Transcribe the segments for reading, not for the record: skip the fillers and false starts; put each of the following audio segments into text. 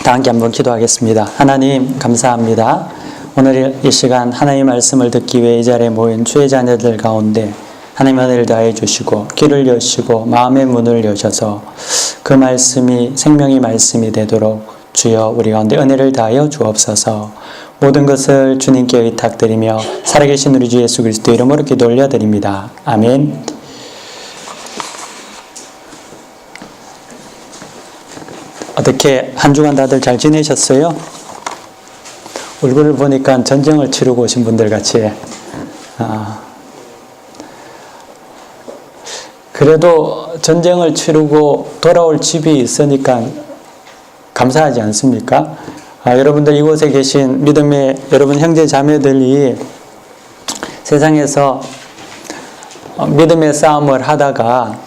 다 함께 한번 기도하겠습니다. 하나님 감사합니다. 오늘 이 시간 하나님의 말씀을 듣기 위해 이 자리에 모인 주의 자녀들 가운데 하나님의 은혜를 다해 주시고 귀를 여시고 마음의 문을 여셔서 그 말씀이 생명의 말씀이 되도록 주여 우리 가운데 은혜를 다하여 주옵소서. 모든 것을 주님께 의탁드리며 살아계신 우리 주 예수 그리스도 이름으로 기도 올려드립니다. 아멘. 어떻게 한 주간 다들 잘 지내셨어요? 얼굴을 보니까 전쟁을 치르고 오신 분들 같이. 그래도 전쟁을 치르고 돌아올 집이 있으니까 감사하지 않습니까? 여러분들 이곳에 계신 믿음의 여러분 형제 자매들이 세상에서 믿음의 싸움을 하다가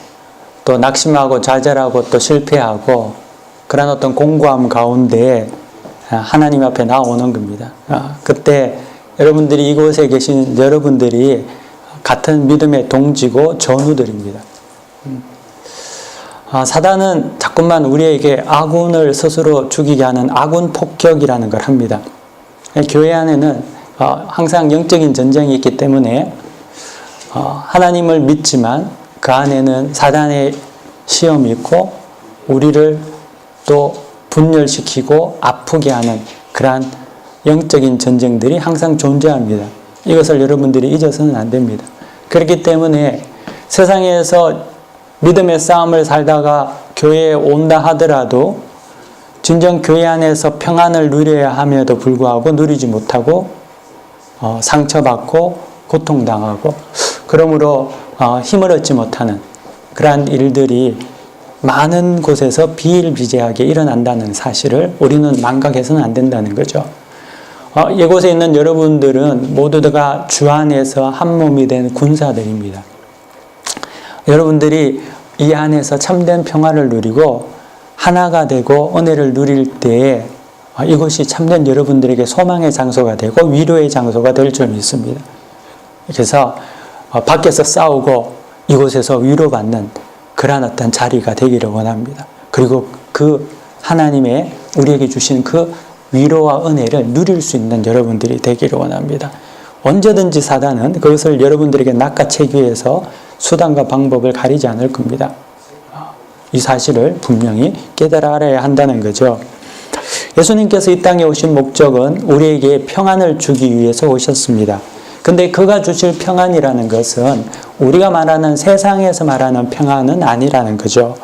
또 낙심하고 좌절하고 또 실패하고 그런 어떤 공고함 가운데 하나님 앞에 나오는 겁니다. 그때 여러분들이 이곳에 계신 여러분들이 같은 믿음의 동지고 전우들입니다. 사단은 자꾸만 우리에게 아군을 스스로 죽이게 하는 아군 폭격이라는 걸 합니다. 교회 안에는 항상 영적인 전쟁이 있기 때문에 하나님을 믿지만 그 안에는 사단의 시험이 있고 우리를 또 분열시키고 아프게 하는 그러한 영적인 전쟁들이 항상 존재합니다. 이것을 여러분들이 잊어서는 안 됩니다. 그렇기 때문에 세상에서 믿음의 싸움을 살다가 교회에 온다 하더라도 진정 교회 안에서 평안을 누려야 함에도 불구하고 누리지 못하고 상처받고 고통당하고 그러므로 힘을 얻지 못하는 그러한 일들이 많은 곳에서 비일비재하게 일어난다는 사실을 우리는 망각해서는 안 된다는 거죠. 이곳에 있는 여러분들은 모두가 주 안에서 한 몸이 된 군사들입니다. 여러분들이 이 안에서 참된 평화를 누리고 하나가 되고 은혜를 누릴 때에 이것이 참된 여러분들에게 소망의 장소가 되고 위로의 장소가 될 줄 믿습니다. 그래서 밖에서 싸우고 이곳에서 위로받는 그러한 어떤 자리가 되기를 원합니다. 그리고 그 하나님의 우리에게 주신 그 위로와 은혜를 누릴 수 있는 여러분들이 되기를 원합니다. 언제든지 사단은 그것을 여러분들에게 낚아채기 위해서 수단과 방법을 가리지 않을 겁니다. 이 사실을 분명히 깨달아 알아야 한다는 거죠. 예수님께서 이 땅에 오신 목적은 우리에게 평안을 주기 위해서 오셨습니다. 근데 그가 주실 평안이라는 것은 우리가 말하는 세상에서 말하는 평안은 아니라는 거죠.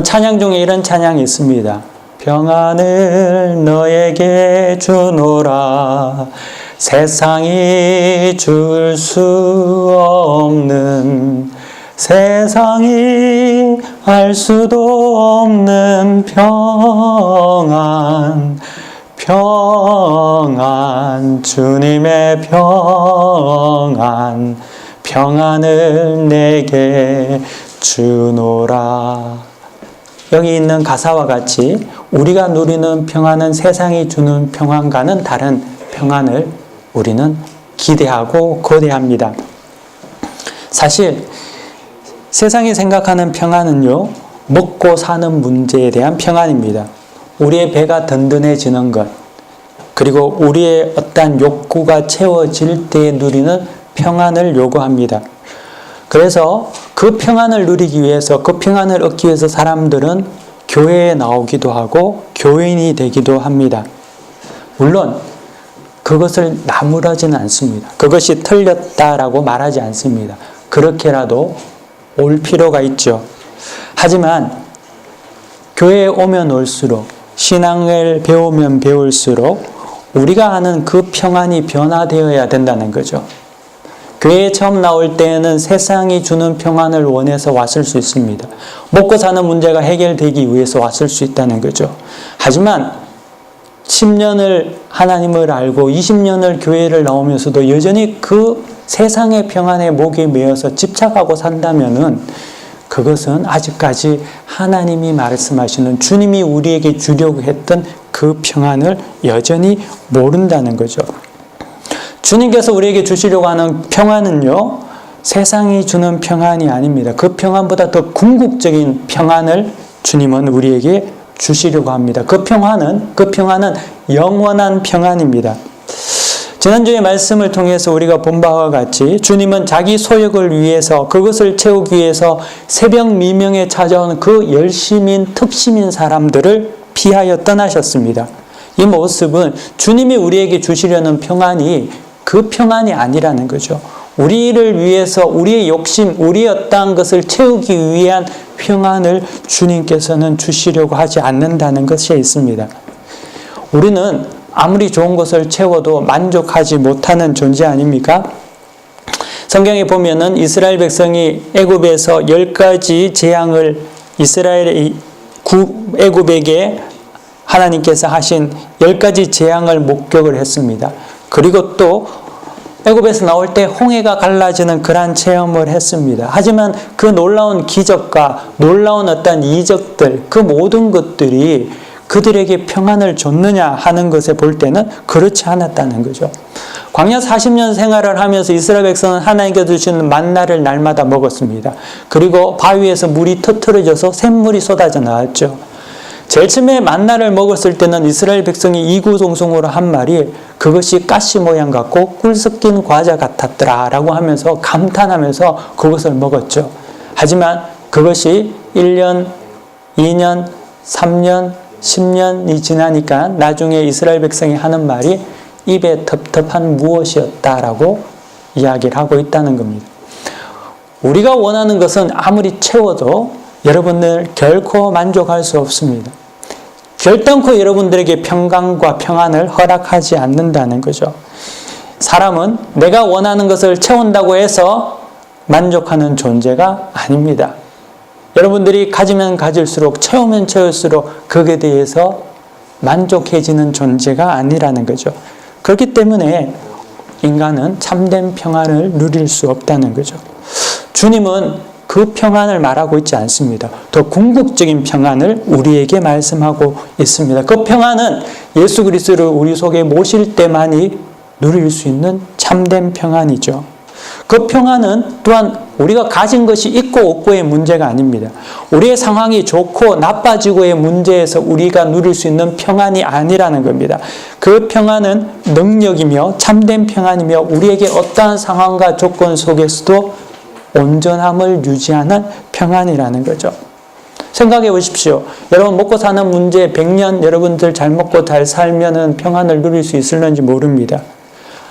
찬양 중에 이런 찬양이 있습니다. 평안을 너에게 주노라 세상이 줄 수 없는 세상이 알 수도 없는 평안 주님의 평안을 내게 주노라. 여기 있는 가사와 같이 우리가 누리는 평안은 세상이 주는 평안과는 다른 평안을 우리는 기대하고 거대합니다. 사실 세상이 생각하는 평안은요, 먹고 사는 문제에 대한 평안입니다. 우리의 배가 든든해지는 것, 그리고 우리의 어떠한 욕구가 채워질 때 누리는 평안을 요구합니다. 그래서 그 평안을 누리기 위해서, 그 평안을 얻기 위해서 사람들은 교회에 나오기도 하고 교인이 되기도 합니다. 물론 그것을 나무라지는 않습니다. 그것이 틀렸다라고 말하지 않습니다. 그렇게라도 올 필요가 있죠. 하지만 교회에 오면 올수록 신앙을 배우면 배울수록 우리가 아는 그 평안이 변화되어야 된다는 거죠. 교회에 처음 나올 때에는 세상이 주는 평안을 원해서 왔을 수 있습니다. 먹고 사는 문제가 해결되기 위해서 왔을 수 있다는 거죠. 하지만 10년을 하나님을 알고 20년을 교회를 나오면서도 여전히 그 세상의 평안에 목에 매어서 집착하고 산다면은 그것은 아직까지 하나님이 말씀하시는 주님이 우리에게 주려고 했던 그 평안을 여전히 모른다는 거죠. 주님께서 우리에게 주시려고 하는 평안은요, 세상이 주는 평안이 아닙니다. 그 평안보다 더 궁극적인 평안을 주님은 우리에게 주시려고 합니다. 그 평안은 영원한 평안입니다. 지난주의 말씀을 통해서 우리가 본 바와 같이 주님은 자기 소욕을 위해서, 그것을 채우기 위해서 새벽 미명에 찾아온 그 열심인 특심인 사람들을 피하여 떠나셨습니다. 이 모습은 주님이 우리에게 주시려는 평안이 그 평안이 아니라는 거죠. 우리를 위해서 우리의 욕심, 우리의 어떠한 것을 채우기 위한 평안을 주님께서는 주시려고 하지 않는다는 것이 있습니다. 우리는 아무리 좋은 것을 채워도 만족하지 못하는 존재 아닙니까? 성경에 보면은 이스라엘 백성이 애굽에서 10가지 재앙을 애굽에게 하나님께서 하신 10가지 재앙을 목격을 했습니다. 그리고 또 애굽에서 나올 때 홍해가 갈라지는 그러한 체험을 했습니다. 하지만 그 놀라운 기적과 놀라운 어떤 이적들, 그 모든 것들이 그들에게 평안을 줬느냐 하는 것에 볼 때는 그렇지 않았다는 거죠. 광야 40년 생활을 하면서 이스라엘 백성은 하나님께서 주시는 만나를 날마다 먹었습니다. 그리고 바위에서 물이 터트려져서 샘물이 쏟아져 나왔죠. 제일 처음에 만나를 먹었을 때는 이스라엘 백성이 이구동성으로 한 말이 그것이 가시 모양 같고 꿀 섞인 과자 같았더라 라고 하면서 감탄하면서 그것을 먹었죠. 하지만 그것이 1년, 2년, 3년, 10년이 지나니까 나중에 이스라엘 백성이 하는 말이 입에 텁텁한 무엇이었다라고 이야기를 하고 있다는 겁니다. 우리가 원하는 것은 아무리 채워도 여러분들 결코 만족할 수 없습니다. 결단코 여러분들에게 평강과 평안을 허락하지 않는다는 거죠. 사람은 내가 원하는 것을 채운다고 해서 만족하는 존재가 아닙니다. 여러분들이 가지면 가질수록, 채우면 채울수록 거기에 대해서 만족해지는 존재가 아니라는 거죠. 그렇기 때문에 인간은 참된 평안을 누릴 수 없다는 거죠. 주님은 그 평안을 말하고 있지 않습니다. 더 궁극적인 평안을 우리에게 말씀하고 있습니다. 그 평안은 예수 그리스도를 우리 속에 모실 때만이 누릴 수 있는 참된 평안이죠. 그 평안은 또한 우리가 가진 것이 있고 없고의 문제가 아닙니다. 우리의 상황이 좋고 나빠지고의 문제에서 우리가 누릴 수 있는 평안이 아니라는 겁니다. 그 평안은 능력이며 참된 평안이며 우리에게 어떠한 상황과 조건 속에서도 온전함을 유지하는 평안이라는 거죠. 생각해 보십시오. 여러분 먹고 사는 문제 100년 여러분들 잘 먹고 잘 살면은 평안을 누릴 수 있을는지 모릅니다.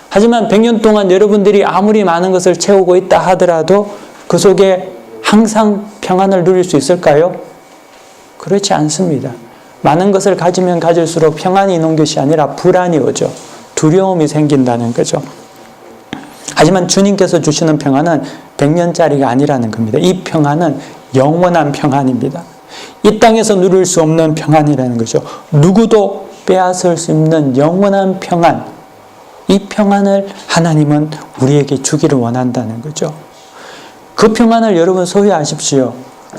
하지만 100년 동안 여러분들이 아무리 많은 것을 채우고 있다 하더라도 그 속에 항상 평안을 누릴 수 있을까요? 그렇지 않습니다. 많은 것을 가지면 가질수록 평안이 있는 것이 아니라 불안이 오죠. 두려움이 생긴다는 거죠. 하지만 주님께서 주시는 평안은 100년짜리가 아니라는 겁니다. 이 평안은 영원한 평안입니다. 이 땅에서 누릴 수 없는 평안이라는 거죠. 누구도 빼앗을 수 없는 영원한 평안. 이 평안을 하나님은 우리에게 주기를 원한다는 거죠. 그 평안을 여러분 소유하십시오.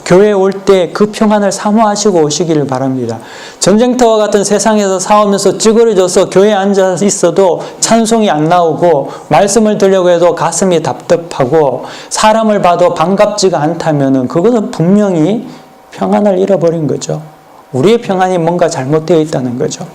교회에 올 때 그 평안을 사모하시고 오시기를 바랍니다. 전쟁터와 같은 세상에서 싸우면서 찌그러져서 교회에 앉아 있어도 찬송이 안 나오고 말씀을 들으려고 해도 가슴이 답답하고 사람을 봐도 반갑지가 않다면 그것은 분명히 평안을 잃어버린 거죠. 우리의 평안이 뭔가 잘못되어 있다는 거죠.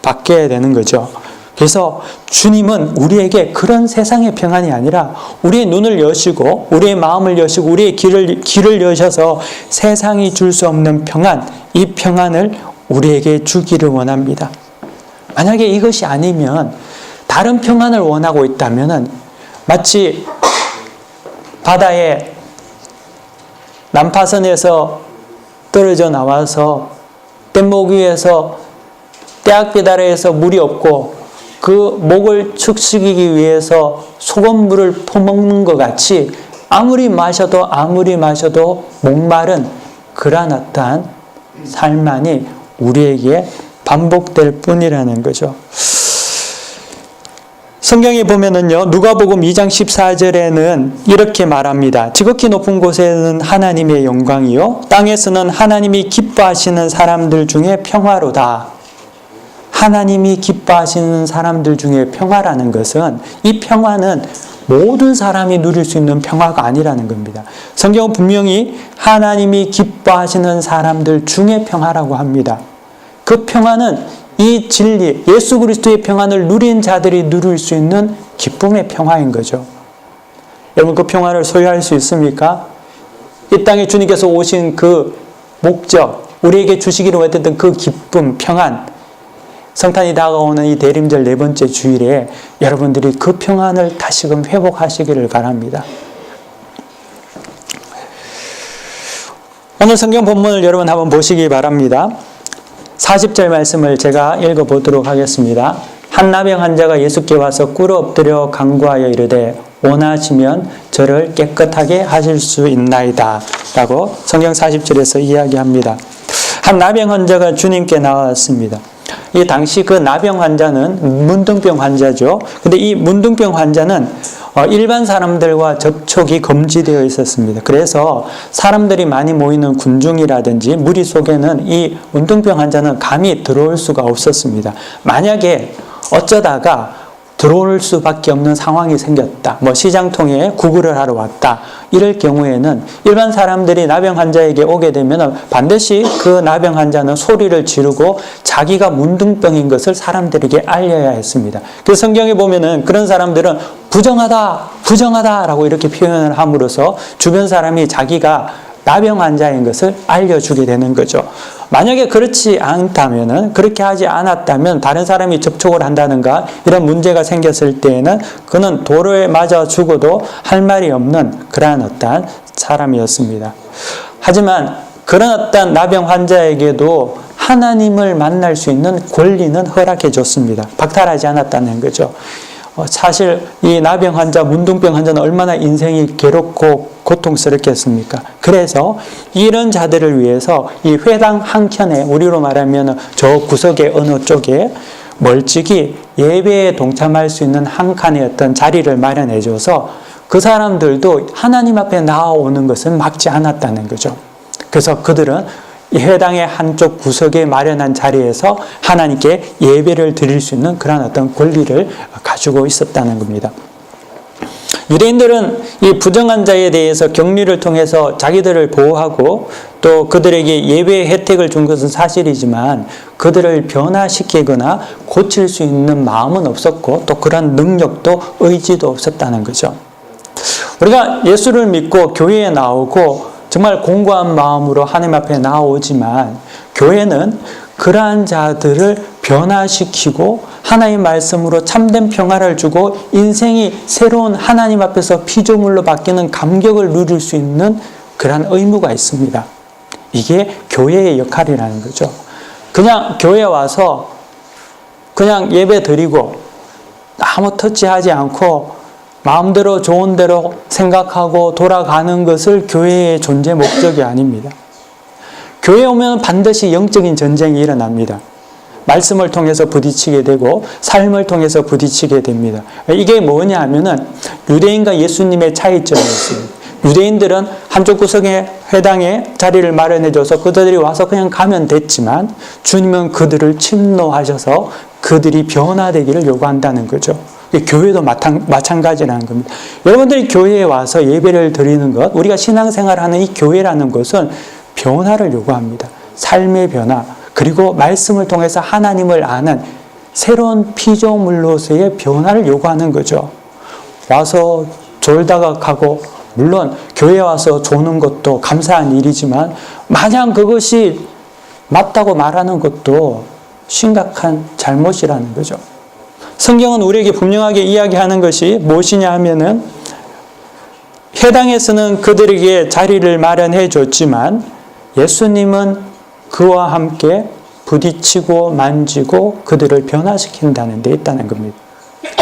바뀌어야 되는 거죠. 그래서 주님은 우리에게 그런 세상의 평안이 아니라 우리의 눈을 여시고 우리의 마음을 여시고 우리의 길을 여셔서 세상이 줄 수 없는 평안, 이 평안을 우리에게 주기를 원합니다. 만약에 이것이 아니면 다른 평안을 원하고 있다면 마치 바다에 난파선에서 떨어져 나와서 뗏목 위에서 떼약빛 아래에서 물이 없고 그 목을 축식이기 위해서 소금물을 퍼먹는 것 같이 아무리 마셔도 목마른 그러한 어떠한 삶만이 우리에게 반복될 뿐이라는 거죠. 성경에 보면은요, 누가복음 2장 14절에는 이렇게 말합니다. 지극히 높은 곳에는 하나님의 영광이요, 땅에서는 하나님이 기뻐하시는 사람들 중에 평화로다. 하나님이 기뻐하시는 사람들 중에 평화라는 것은 이 평화는 모든 사람이 누릴 수 있는 평화가 아니라는 겁니다. 성경은 분명히 하나님이 기뻐하시는 사람들 중에 평화라고 합니다. 그 평화는 이 진리, 예수 그리스도의 평안을 누린 자들이 누릴 수 있는 기쁨의 평화인 거죠. 여러분, 그 평화를 소유할 수 있습니까? 이 땅에 주님께서 오신 그 목적, 우리에게 주시기로 했던 그 기쁨, 평안, 성탄이 다가오는 이 대림절 4번째 주일에 여러분들이 그 평안을 다시금 회복하시기를 바랍니다. 오늘 성경 본문을 여러분 한번 보시기 바랍니다. 40절 말씀을 제가 읽어보도록 하겠습니다. 한 나병 환자가 예수께 와서 꿇어 엎드려 간구하여 이르되 원하시면 저를 깨끗하게 하실 수 있나이다 라고 성경 40절에서 이야기합니다. 한 나병 환자가 주님께 나왔습니다. 이 당시 그 나병 환자는 문둥병 환자죠. 근데 이 문둥병 환자는 일반 사람들과 접촉이 금지되어 있었습니다. 그래서 사람들이 많이 모이는 군중이라든지 무리 속에는 이 문둥병 환자는 감히 들어올 수가 없었습니다. 만약에 어쩌다가 들어올 수밖에 없는 상황이 생겼다. 시장통에 구걸을 하러 왔다. 이럴 경우에는 일반 사람들이 나병 환자에게 오게 되면 반드시 그 나병 환자는 소리를 지르고 자기가 문둥병인 것을 사람들에게 알려야 했습니다. 그래서 성경에 보면은 그런 사람들은 부정하다라고 이렇게 표현을 함으로써 주변 사람이 자기가 나병 환자인 것을 알려주게 되는 거죠. 만약에 그렇지 않다면은, 그렇게 하지 않았다면 다른 사람이 접촉을 한다든가 이런 문제가 생겼을 때에는 그는 도로에 맞아 죽어도 할 말이 없는 그러한 어떤 사람이었습니다. 하지만 그런 어떤 나병 환자에게도 하나님을 만날 수 있는 권리는 허락해 줬습니다. 박탈하지 않았다는 거죠. 사실 이 나병 환자, 문둥병 환자는 얼마나 인생이 괴롭고 고통스럽겠습니까? 그래서 이런 자들을 위해서 이 회당 한켠에, 우리로 말하면 저 구석의 어느 쪽에 멀찍이 예배에 동참할 수 있는 한 칸의 어떤 자리를 마련해 줘서 그 사람들도 하나님 앞에 나아오는 것은 막지 않았다는 거죠. 그래서 그들은 이 회당의 한쪽 구석에 마련한 자리에서 하나님께 예배를 드릴 수 있는 그런 어떤 권리를 가지고 있었다는 겁니다. 유대인들은 이 부정한 자에 대해서 격리를 통해서 자기들을 보호하고 또 그들에게 예배의 혜택을 준 것은 사실이지만 그들을 변화시키거나 고칠 수 있는 마음은 없었고 또 그런 능력도 의지도 없었다는 거죠. 우리가 예수를 믿고 교회에 나오고 정말 공고한 마음으로 하나님 앞에 나오지만 교회는 그러한 자들을 변화시키고 하나님의 말씀으로 참된 평화를 주고 인생이 새로운 하나님 앞에서 피조물로 바뀌는 감격을 누릴 수 있는 그러한 의무가 있습니다. 이게 교회의 역할이라는 거죠. 그냥 교회에 와서 그냥 예배 드리고 아무 터치하지 않고 마음대로 좋은 대로 생각하고 돌아가는 것을 교회의 존재 목적이 아닙니다. 교회에 오면 반드시 영적인 전쟁이 일어납니다. 말씀을 통해서 부딪히게 되고 삶을 통해서 부딪히게 됩니다. 이게 뭐냐 하면은 유대인과 예수님의 차이점이었습니다. 유대인들은 한쪽 구석에 회당에 자리를 마련해줘서 그들이 와서 그냥 가면 됐지만 주님은 그들을 침노하셔서 그들이 변화되기를 요구한다는 거죠. 교회도 마찬가지라는 겁니다. 여러분들이 교회에 와서 예배를 드리는 것, 우리가 신앙생활하는 이 교회라는 것은 변화를 요구합니다. 삶의 변화, 그리고 말씀을 통해서 하나님을 아는 새로운 피조물로서의 변화를 요구하는 거죠. 와서 졸다가 가고, 물론 교회에 와서 조는 것도 감사한 일이지만 마냥 그것이 맞다고 말하는 것도 심각한 잘못이라는 거죠. 성경은 우리에게 분명하게 이야기하는 것이 무엇이냐 하면은 회당에서는 그들에게 자리를 마련해 줬지만 예수님은 그와 함께 부딪히고 만지고 그들을 변화시킨다는 데 있다는 겁니다.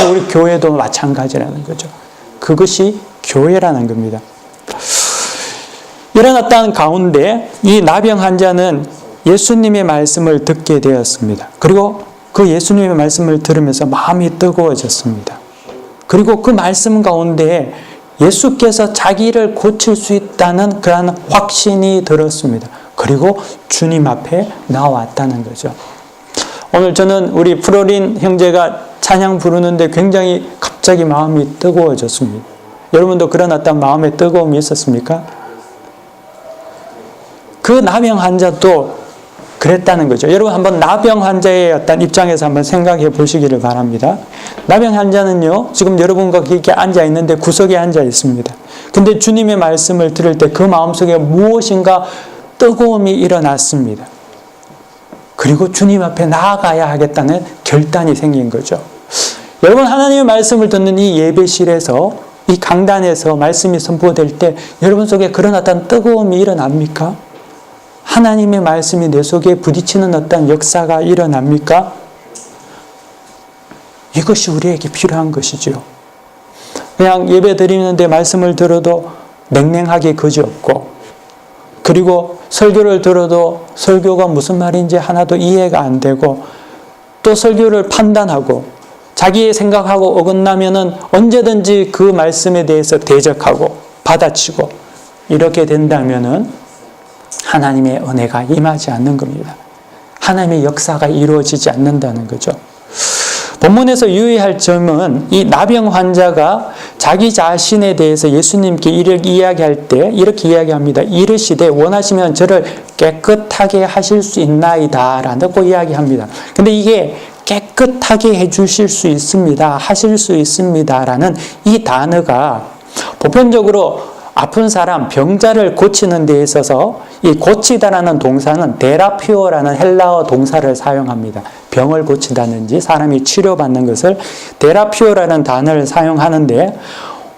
우리 교회도 마찬가지라는 거죠. 그것이 교회라는 겁니다. 이런 어떤 가운데 이 나병 환자는 예수님의 말씀을 듣게 되었습니다. 그리고 그 예수님의 말씀을 들으면서 마음이 뜨거워졌습니다. 그리고 그 말씀 가운데 예수께서 자기를 고칠 수 있다는 그런 확신이 들었습니다. 그리고 주님 앞에 나왔다는 거죠. 오늘 저는 우리 프로린 형제가 찬양 부르는데 굉장히 갑자기 마음이 뜨거워졌습니다. 여러분도 그런 어떤 마음의 뜨거움이 있었습니까? 그 나병 환자도 그랬다는 거죠. 여러분 한번 나병 환자의 어떤 입장에서 한번 생각해 보시기를 바랍니다. 나병 환자는요, 지금 여러분과 이렇게 앉아 있는데 구석에 앉아 있습니다. 근데 주님의 말씀을 들을 때 그 마음속에 무엇인가 뜨거움이 일어났습니다. 그리고 주님 앞에 나아가야 하겠다는 결단이 생긴 거죠. 여러분, 하나님의 말씀을 듣는 이 예배실에서, 이 강단에서 말씀이 선포될 때 여러분 속에 그런 어떤 뜨거움이 일어납니까? 하나님의 말씀이 내 속에 부딪히는 어떤 역사가 일어납니까? 이것이 우리에게 필요한 것이죠. 그냥 예배 드리는데 말씀을 들어도 냉랭하게 그지없고, 그리고 설교를 들어도 설교가 무슨 말인지 하나도 이해가 안 되고, 또 설교를 판단하고 자기의 생각하고 어긋나면은 언제든지 그 말씀에 대해서 대적하고 받아치고 이렇게 된다면은 하나님의 은혜가 임하지 않는 겁니다. 하나님의 역사가 이루어지지 않는다는 거죠. 본문에서 유의할 점은 이 나병 환자가 자기 자신에 대해서 예수님께 이렇게 이야기할 때 이렇게 이야기합니다. 이르시되 원하시면 저를 깨끗하게 하실 수 있나이다 라고 이야기합니다. 근데 이게 깨끗하게 해주실 수 있습니다, 하실 수 있습니다 라는 이 단어가 보편적으로 아픈 사람, 병자를 고치는 데 있어서 이 고치다라는 동사는 데라피오라는 헬라어 동사를 사용합니다. 병을 고친다든지 사람이 치료받는 것을 데라피오라는 단어를 사용하는데,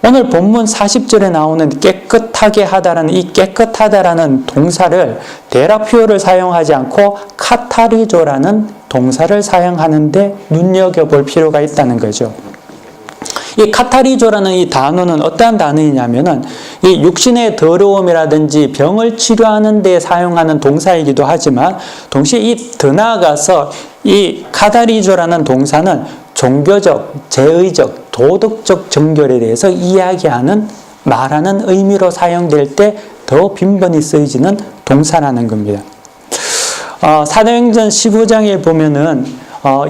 오늘 본문 40절에 나오는 깨끗하게 하다라는 이 깨끗하다라는 동사를 데라피오를 사용하지 않고 카타리조라는 동사를 사용하는데 눈여겨볼 필요가 있다는 거죠. 이 카타리조라는 이 단어는 어떠한 단어이냐면은 이 육신의 더러움이라든지 병을 치료하는 데 사용하는 동사이기도 하지만, 동시에 더 나아가서 이 카타리조라는 동사는 종교적, 제의적, 도덕적 정결에 대해서 이야기하는, 말하는 의미로 사용될 때 더 빈번히 쓰여지는 동사라는 겁니다. 사도행전 15장에 보면은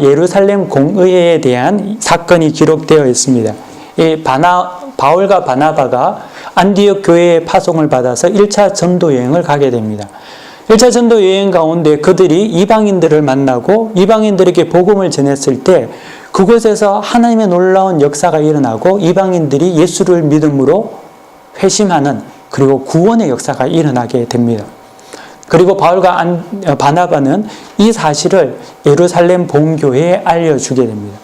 예루살렘 공의회에 대한 사건이 기록되어 있습니다. 이 바울과 바나바가 안디옥 교회의 파송을 받아서 1차 전도 여행을 가게 됩니다. 1차 전도 여행 가운데 그들이 이방인들을 만나고 이방인들에게 복음을 전했을 때 그곳에서 하나님의 놀라운 역사가 일어나고 이방인들이 예수를 믿음으로 회심하는, 그리고 구원의 역사가 일어나게 됩니다. 그리고 바울과 바나바는 이 사실을 예루살렘 본교회에 알려주게 됩니다.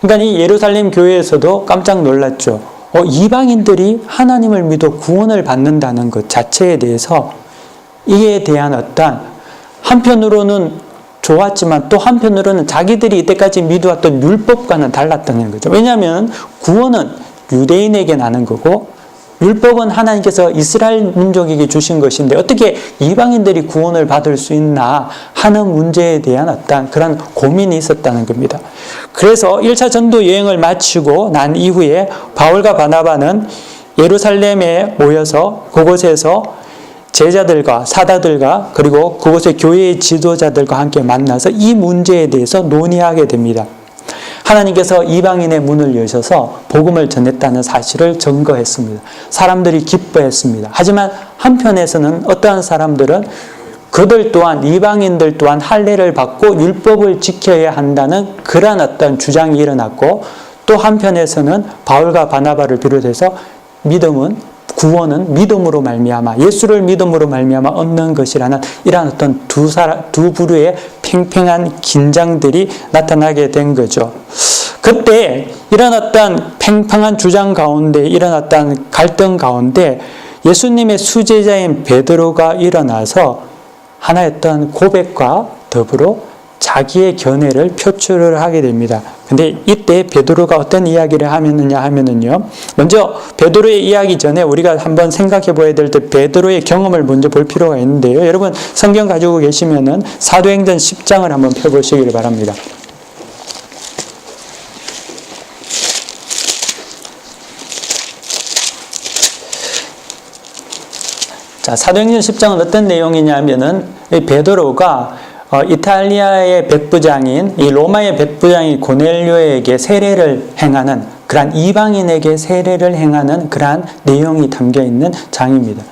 그러니까 이 예루살렘 교회에서도 깜짝 놀랐죠. 이방인들이 하나님을 믿어 구원을 받는다는 것 자체에 대해서, 이에 대한 어떤, 한편으로는 좋았지만 또 한편으로는 자기들이 이때까지 믿어왔던 율법과는 달랐다는 거죠. 왜냐하면 구원은 유대인에게 나는 거고 율법은 하나님께서 이스라엘 민족에게 주신 것인데 어떻게 이방인들이 구원을 받을 수 있나 하는 문제에 대한 어떤 그런 고민이 있었다는 겁니다. 그래서 1차 전도 여행을 마치고 난 이후에 바울과 바나바는 예루살렘에 모여서 그곳에서 제자들과 사도들과 그리고 그곳의 교회의 지도자들과 함께 만나서 이 문제에 대해서 논의하게 됩니다. 하나님께서 이방인의 문을 여셔서 복음을 전했다는 사실을 증거했습니다. 사람들이 기뻐했습니다. 하지만 한편에서는 어떠한 사람들은 그들 또한, 이방인들 또한 할례를 받고 율법을 지켜야 한다는 그러한 어떤 주장이 일어났고, 또 한편에서는 바울과 바나바를 비롯해서 구원은 믿음으로 말미암아, 예수를 믿음으로 말미암아 얻는 것이라는 이러한 어떤 두 부류의 팽팽한 긴장들이 나타나게 된 거죠. 그때 이런 어떤 팽팽한 주장 가운데, 이런 어떤 갈등 가운데 예수님의 수제자인 베드로가 일어나서 하나의 어떤 고백과 더불어 자기의 견해를 표출을 하게 됩니다. 근데 이때 베드로가 어떤 이야기를 하면은요, 먼저 베드로의 이야기 전에 우리가 한번 생각해 봐야 될 때 베드로의 경험을 먼저 볼 필요가 있는데요. 여러분 성경 가지고 계시면은 사도행전 10장을 한번 펴보시기를 바랍니다. 자, 사도행전 10장은 어떤 내용이냐면은 베드로가 이탈리아의 백부장인 이 로마의 백부장인 고넬료에게 세례를 행하는 그러한 이방인에게 세례를 행하는 그러한 내용이 담겨 있는 장입니다.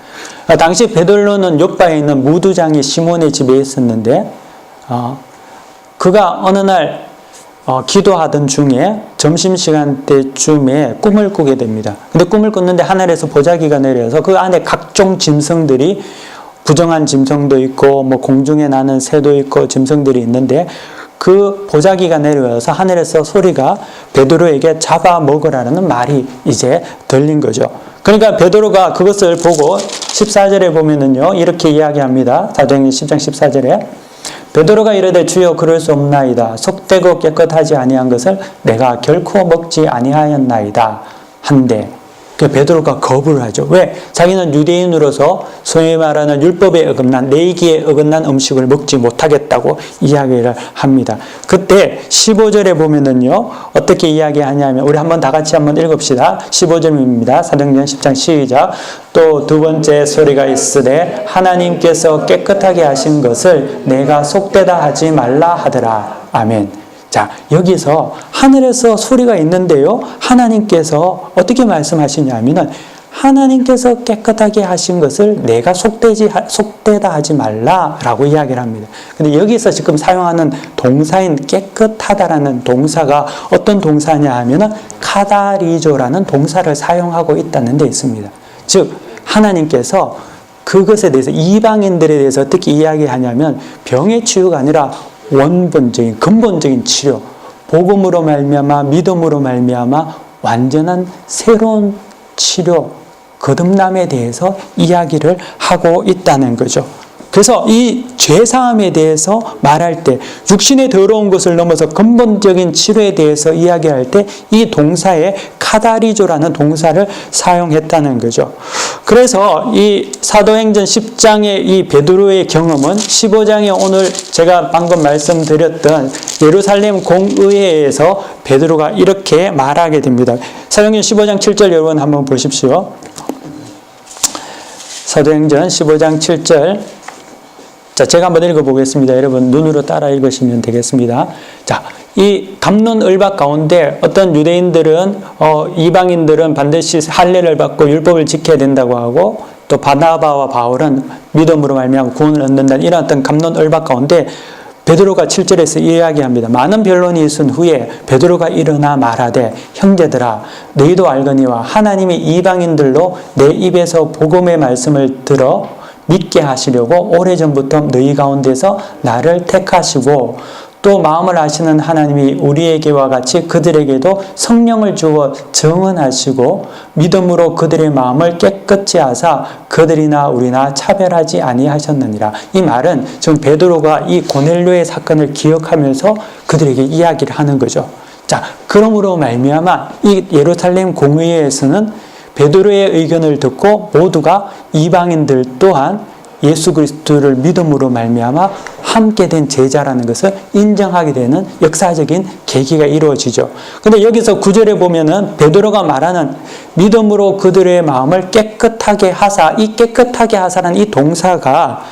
당시 베드로는 요바에 있는 무두장이 시몬의 집에 있었는데 그가 어느 날 기도하던 중에 점심시간 때쯤에 꿈을 꾸게 됩니다. 근데 꿈을 꿨는데 하늘에서 보자기가 내려서 그 안에 각종 짐승들이, 부정한 짐승도 있고 뭐 공중에 나는 새도 있고 짐승들이 있는데, 그 보자기가 내려와서 하늘에서 소리가 베드로에게 잡아먹으라는 말이 이제 들린 거죠. 그러니까 베드로가 그것을 보고 14절에 보면은요, 이렇게 이야기합니다. 사도행전 10장 14절에 베드로가 이르되 주여 그럴 수 없나이다. 속되고 깨끗하지 아니한 것을 내가 결코 먹지 아니하였나이다 한데, 그 베드로가 거부를 하죠. 왜? 자기는 유대인으로서 소위 말하는 율법에 어긋난,礼기에 어긋난 음식을 먹지 못하겠다고 이야기를 합니다. 그때 15절에 보면은요, 어떻게 이야기하냐면, 우리 한번 다 같이 한번 읽읍시다. 15절입니다. 사도행전 10장 시작. 또 두 번째 소리가 있으되 하나님께서 깨끗하게 하신 것을 내가 속되다 하지 말라 하더라. 아멘. 자, 여기서 하늘에서 소리가 있는데요, 하나님께서 어떻게 말씀하시냐면은, 하나님께서 깨끗하게 하신 것을 내가 속되다 하지 말라라고 이야기를 합니다. 근데 여기서 지금 사용하는 동사인 깨끗하다라는 동사가 어떤 동사냐 하면은 카다리조라는 동사를 사용하고 있다는 데 있습니다. 즉, 하나님께서 그것에 대해서, 이방인들에 대해서 어떻게 이야기하냐면, 병의 치유가 아니라 원본적인, 근본적인 치료, 복음으로 말미암아, 믿음으로 말미암아 완전한 새로운 치료, 거듭남에 대해서 이야기를 하고 있다는 거죠. 그래서 이 죄사함에 대해서 말할 때, 육신의 더러운 것을 넘어서 근본적인 치료에 대해서 이야기할 때 이 동사에 카다리조라는 동사를 사용했다는 거죠. 그래서 이 사도행전 10장의 이 베드로의 경험은 15장에 오늘 제가 방금 말씀드렸던 예루살렘 공의회에서 베드로가 이렇게 말하게 됩니다. 사도행전 15장 7절 여러분 한번 보십시오. 사도행전 15장 7절. 자, 제가 한번 읽어보겠습니다. 여러분 눈으로 따라 읽으시면 되겠습니다. 자, 이 갑론을박 가운데 어떤 유대인들은 이방인들은 반드시 할례를 받고 율법을 지켜야 된다고 하고, 또 바나바와 바울은 믿음으로 말미암아 구원을 얻는다는 이런 어떤 갑론을박 가운데 베드로가 7절에서 이야기합니다. 많은 변론이 있은 후에 베드로가 일어나 말하되 형제들아 너희도 알거니와 하나님이 이방인들로 내 입에서 복음의 말씀을 들어 믿게 하시려고 오래전부터 너희 가운데서 나를 택하시고, 또 마음을 아시는 하나님이 우리에게와 같이 그들에게도 성령을 주어 정언하시고 믿음으로 그들의 마음을 깨끗이 하사 그들이나 우리나 차별하지 아니하셨느니라. 이 말은 지금 베드로가 이 고넬료의 사건을 기억하면서 그들에게 이야기를 하는 거죠. 자, 그러므로 말미암아 이 예루살렘 공의회에서는 베드로의 의견을 듣고 모두가 이방인들 또한 예수 그리스도를 믿음으로 말미암아 함께 된 제자라는 것을 인정하게 되는 역사적인 계기가 이루어지죠. 근데 여기서 9절에 보면은 베드로가 말하는 믿음으로 그들의 마음을 깨끗하게 하사, 이 깨끗하게 하사라는 이 동사가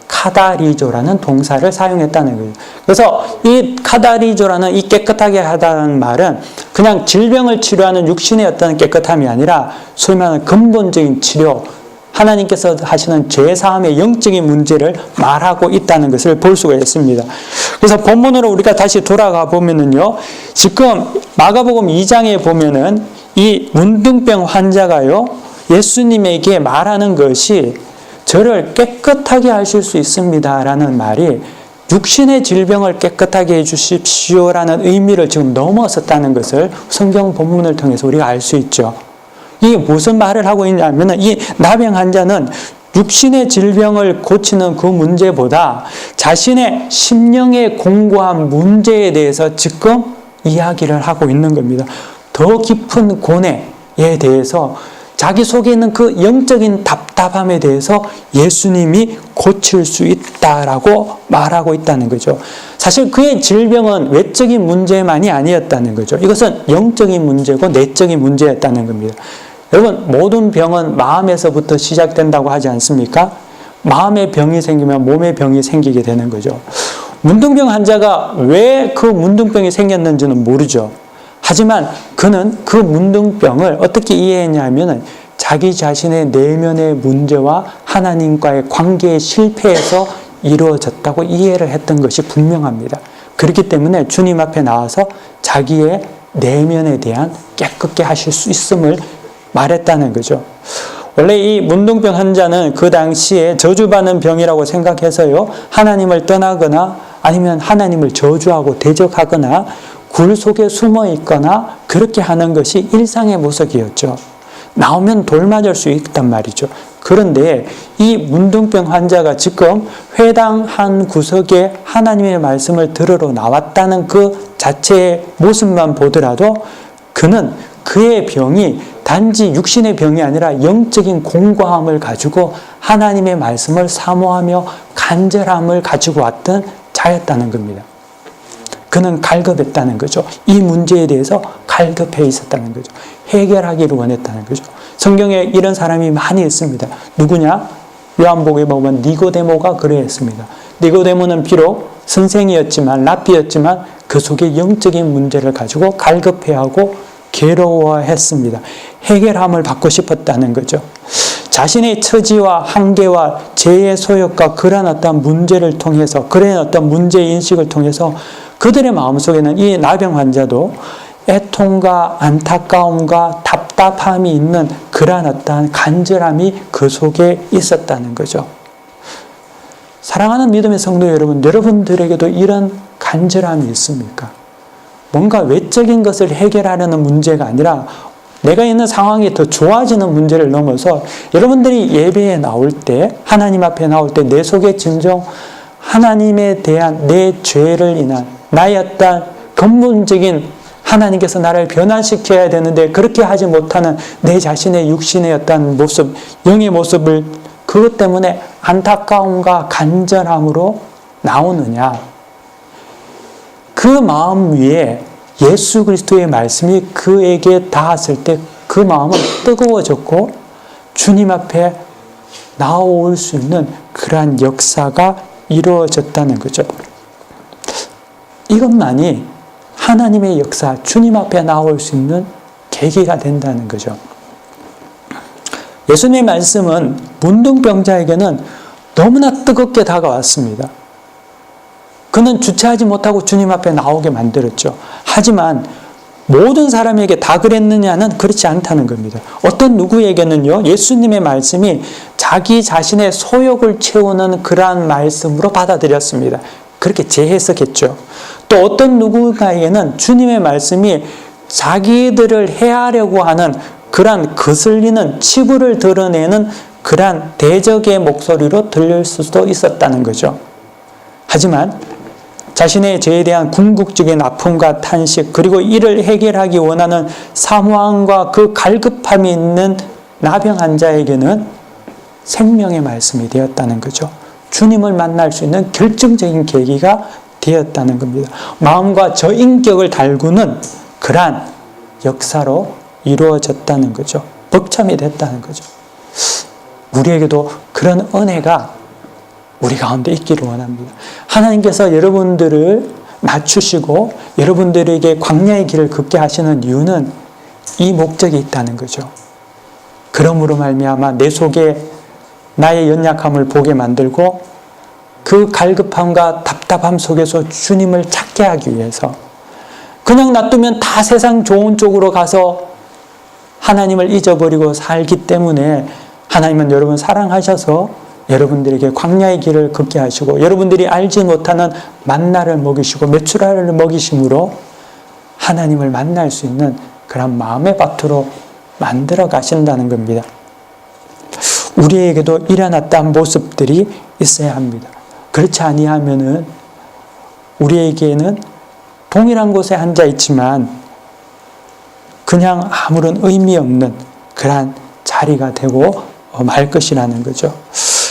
카다리조라는 동사를 사용했다는 거예요. 그래서 이 카다리조라는 이 깨끗하게 하다는 말은 그냥 질병을 치료하는 육신의 어떤 깨끗함이 아니라 소위 말하는 근본적인 치료, 하나님께서 하시는 죄사함의 영적인 문제를 말하고 있다는 것을 볼 수가 있습니다. 그래서 본문으로 우리가 다시 돌아가 보면은요, 지금 마가복음 2장에 보면은 이 문둥병 환자가요, 예수님에게 말하는 것이 저를 깨끗하게 하실 수 있습니다라는 말이 육신의 질병을 깨끗하게 해주십시오라는 의미를 지금 넘어섰다는 것을 성경 본문을 통해서 우리가 알 수 있죠. 이게 무슨 말을 하고 있냐면, 이 나병 환자는 육신의 질병을 고치는 그 문제보다 자신의 심령의 공고한 문제에 대해서 지금 이야기를 하고 있는 겁니다. 더 깊은 고뇌에 대해서, 자기 속에 있는 그 영적인 답답함에 대해서 예수님이 고칠 수 있다라고 말하고 있다는 거죠. 사실 그의 질병은 외적인 문제만이 아니었다는 거죠. 이것은 영적인 문제고 내적인 문제였다는 겁니다. 여러분, 모든 병은 마음에서부터 시작된다고 하지 않습니까? 마음의 병이 생기면 몸의 병이 생기게 되는 거죠. 문둥병 환자가 왜 그 문둥병이 생겼는지는 모르죠. 하지만 그는 그 문둥병을 어떻게 이해했냐면 자기 자신의 내면의 문제와 하나님과의 관계의 실패에서 이루어졌다고 이해를 했던 것이 분명합니다. 그렇기 때문에 주님 앞에 나와서 자기의 내면에 대한 깨끗게 하실 수 있음을 말했다는 거죠. 원래 이 문둥병 환자는 그 당시에 저주받는 병이라고 생각해서요, 하나님을 떠나거나 아니면 하나님을 저주하고 대적하거나 굴 속에 숨어 있거나 그렇게 하는 것이 일상의 모습이었죠. 나오면 돌 맞을 수 있단 말이죠. 그런데 이 문둥병 환자가 지금 회당 한 구석에 하나님의 말씀을 들으러 나왔다는 그 자체의 모습만 보더라도 그는 그의 병이 단지 육신의 병이 아니라 영적인 공고함을 가지고 하나님의 말씀을 사모하며 간절함을 가지고 왔던 자였다는 겁니다. 그는 갈급했다는 거죠. 이 문제에 대해서 갈급해 있었다는 거죠. 해결하기를 원했다는 거죠. 성경에 이런 사람이 많이 있습니다. 누구냐? 요한복음에 보면 니고데모가 그러했습니다. 니고데모는 비록 선생이었지만, 랍비였지만 그 속에 영적인 문제를 가지고 갈급해하고 괴로워했습니다. 해결함을 받고 싶었다는 거죠. 자신의 처지와 한계와 죄의 소욕과 그런 어떤 문제를 통해서, 그런 어떤 문제인식을 통해서 그들의 마음속에는 이 나병 환자도 애통과 안타까움과 답답함이 있는 그러한 어떠한 간절함이 그 속에 있었다는 거죠. 사랑하는 믿음의 성도 여러분, 여러분들에게도 이런 간절함이 있습니까? 뭔가 외적인 것을 해결하려는 문제가 아니라 내가 있는 상황이 더 좋아지는 문제를 넘어서 여러분들이 예배에 나올 때, 하나님 앞에 나올 때 내 속에 진정 하나님에 대한 내 죄를 인한 나의 어떤 근본적인 하나님께서 나를 변화시켜야 되는데 그렇게 하지 못하는 내 자신의 육신의 어떤 모습, 영의 모습을 그것 때문에 안타까움과 간절함으로 나오느냐. 그 마음 위에 예수 그리스도의 말씀이 그에게 닿았을 때 그 마음은 뜨거워졌고 주님 앞에 나올 수 있는 그러한 역사가 이루어졌다는 거죠. 이것만이 하나님의 역사, 주님 앞에 나올 수 있는 계기가 된다는 거죠. 예수님의 말씀은 문둥병자에게는 너무나 뜨겁게 다가왔습니다. 그는 주체하지 못하고 주님 앞에 나오게 만들었죠. 하지만 모든 사람에게 다 그랬느냐는 그렇지 않다는 겁니다. 어떤 누구에게는요, 예수님의 말씀이 자기 자신의 소욕을 채우는 그러한 말씀으로 받아들였습니다. 그렇게 재해석했죠. 또 어떤 누군가에게는 주님의 말씀이 자기들을 해하려고 하는 그러한 거슬리는 치부를 드러내는 그러한 대적의 목소리로 들릴 수도 있었다는 거죠. 하지만 자신의 죄에 대한 궁극적인 아픔과 탄식, 그리고 이를 해결하기 원하는 사모함과 그 갈급함이 있는 나병 환자에게는 생명의 말씀이 되었다는 거죠. 주님을 만날 수 있는 결정적인 계기가 되었다는 겁니다. 마음과 저인격을 달구는 그러한 역사로 이루어졌다는 거죠. 벅참이 됐다는 거죠. 우리에게도 그런 은혜가 우리 가운데 있기를 원합니다. 하나님께서 여러분들을 낮추시고 여러분들에게 광야의 길을 걷게 하시는 이유는 이 목적이 있다는 거죠. 그러므로 말미암아 내 속에 나의 연약함을 보게 만들고 그 갈급함과 답답함 속에서 주님을 찾게 하기 위해서, 그냥 놔두면 다 세상 좋은 쪽으로 가서 하나님을 잊어버리고 살기 때문에 하나님은 여러분 사랑하셔서 여러분들에게 광야의 길을 걷게 하시고 여러분들이 알지 못하는 만나를 먹이시고 메추라를 먹이심으로 하나님을 만날 수 있는 그런 마음의 밭으로 만들어 가신다는 겁니다. 우리에게도 이런 어떠한 모습들이 있어야 합니다. 그렇지 아니하면은 우리에게는 동일한 곳에 앉아 있지만 그냥 아무런 의미 없는 그러한 자리가 되고 말 것이라는 거죠.